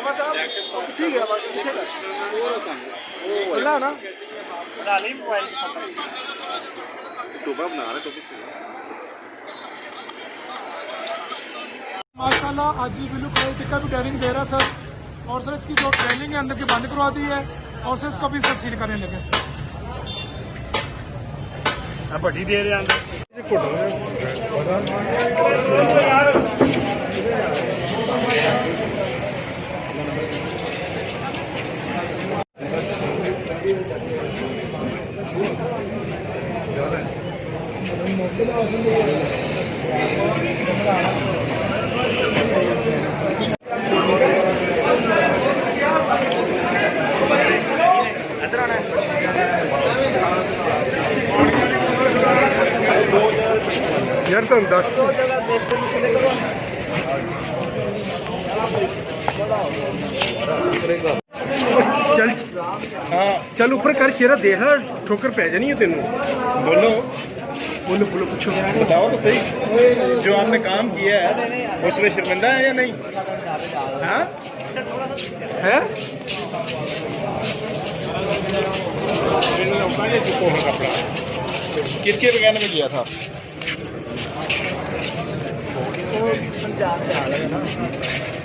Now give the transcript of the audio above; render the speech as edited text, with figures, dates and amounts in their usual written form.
ठीक है ना माशाल्लाह आज ही बिल्लू टिक्का भी ट्रेनिंग दे रहा सर और सर इसकी जो ट्रेनिंग है अंदर की बंद करवा दी है और सर इसको भी सर सील करने लगे सर बड़ी दे रहे यार तुम दस चल हाँ चल ऊपर कर चेहरा देख ठोकर पै जानी है तेन बोलो बोलो बोलो पूछो बताओ तो सही जो आपने काम किया है उसमें शर्मिंदा है या नहीं हाँ है कपड़ा किसके बगाने में किया था पंजाब